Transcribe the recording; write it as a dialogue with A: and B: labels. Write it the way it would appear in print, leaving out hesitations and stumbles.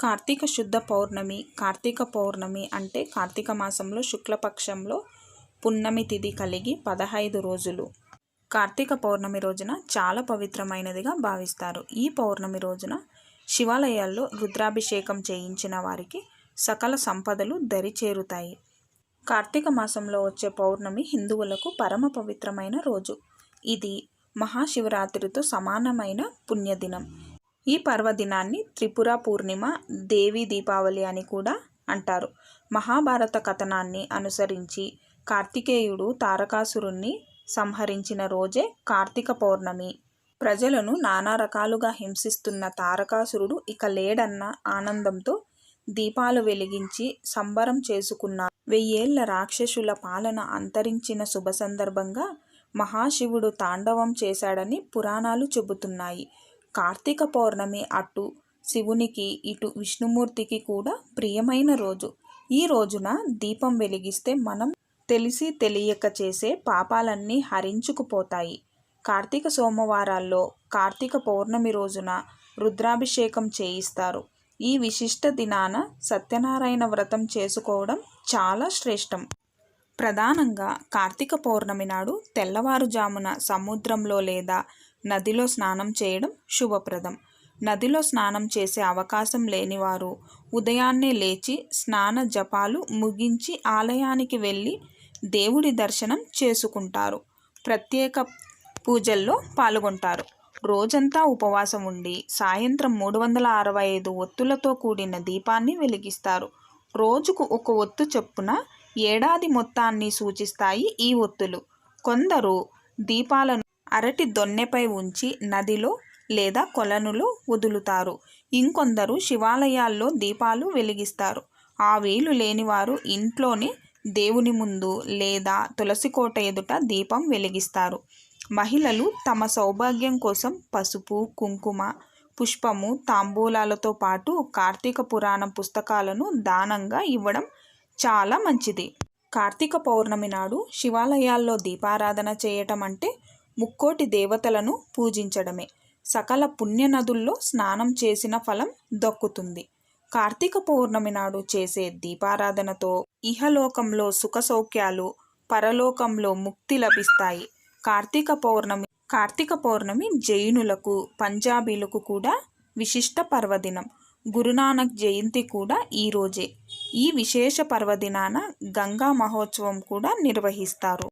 A: కార్తీక శుద్ధ పౌర్ణమి. కార్తీక పౌర్ణమి అంటే కార్తీక మాసంలో శుక్లపక్షంలో పున్నమి తిథి కలిగి 15 రోజులు. కార్తీక పౌర్ణమి రోజున చాలా పవిత్రమైనదిగా భావిస్తారు. ఈ పౌర్ణమి రోజున శివాలయాల్లో రుద్రాభిషేకం చేయించిన వారికి సకల సంపదలు దరిచేరుతాయి. కార్తీక మాసంలో వచ్చే పౌర్ణమి హిందువులకు పరమ పవిత్రమైన రోజు. ఇది మహాశివరాత్రితో సమానమైన పుణ్యదినం. ఈ పర్వదినాన్ని త్రిపుర పూర్ణిమ, దేవి దీపావళి అని కూడా అంటారు. మహాభారత కథనాన్ని అనుసరించి కార్తికేయుడు తారకాసురుణ్ణి సంహరించిన రోజే కార్తీక పౌర్ణమి. ప్రజలను నానా రకాలుగా హింసిస్తున్న తారకాసురుడు ఇక లేడన్న ఆనందంతో దీపాలు వెలిగించి సంబరం చేసుకున్నారు. 1000 ఏళ్ల రాక్షసుల పాలన అంతరించిన శుభ సందర్భంగా మహాశివుడు తాండవం చేశాడని పురాణాలు చెబుతున్నాయి. కార్తీక పౌర్ణమి అటు శివునికి ఇటు విష్ణుమూర్తికి కూడా ప్రియమైన రోజు. ఈ రోజున దీపం వెలిగిస్తే మనం తెలిసి తెలియక చేసే పాపాలన్నీ హరించుకుపోతాయి. కార్తీక సోమవారాల్లో కార్తీక పౌర్ణమి రోజున రుద్రాభిషేకం చేయిస్తారు. ఈ విశిష్ట దినాన సత్యనారాయణ వ్రతం చేసుకోవడం చాలా శ్రేష్టం. ప్రధానంగా కార్తీక పౌర్ణమి నాడు తెల్లవారుజామున సముద్రంలో లేదా నదిలో స్నానం చేయడం శుభప్రదం. నదిలో స్నానం చేసే అవకాశం లేనివారు ఉదయాన్నే లేచి స్నాన జపాలు ముగించి ఆలయానికి వెళ్ళి దేవుడి దర్శనం చేసుకుంటారు. ప్రత్యేక పూజల్లో పాల్గొంటారు. రోజంతా ఉపవాసం ఉండి సాయంత్రం 365 ఒత్తులతో కూడిన దీపాన్ని వెలిగిస్తారు. రోజుకు ఒక ఒత్తు చొప్పున ఏడాది మొత్తాన్ని సూచిస్తాయి ఈ ఒత్తులు. కొందరు దీపాలను అరటి దొన్నెపై ఉంచి నదిలో లేదా కొలనులో వదులుతారు. ఇంకొందరు శివాలయాల్లో దీపాలు వెలిగిస్తారు. ఆ వీలు లేనివారు ఇంట్లోనే దేవుని ముందు లేదా తులసి కోట ఎదుట దీపం వెలిగిస్తారు. మహిళలు తమ సౌభాగ్యం కోసం పసుపు, కుంకుమ, పుష్పము, తాంబూలాలతో పాటు కార్తీక పురాణం పుస్తకాలను దానంగా ఇవ్వడం చాలా మంచిది. కార్తీక పౌర్ణమి నాడు శివాలయాల్లో దీపారాధన చేయటం అంటే ముక్కోటి దేవతలను పూజించడమే. సకల పుణ్య నదుల్లో స్నానం చేసిన ఫలం దక్కుతుంది. కార్తీక పౌర్ణమి నాడు చేసే దీపారాధనతో ఇహలోకంలో సుఖ సౌఖ్యాలు, పరలోకంలో ముక్తి లభిస్తాయి. కార్తీక పౌర్ణమి జైనులకు, పంజాబీలకు కూడా విశిష్ట పర్వదినం. గురునానక్ జయంతి కూడా ఈ రోజే. ఈ విశేష పర్వదినాన గంగా మహోత్సవం కూడా నిర్వహిస్తారు.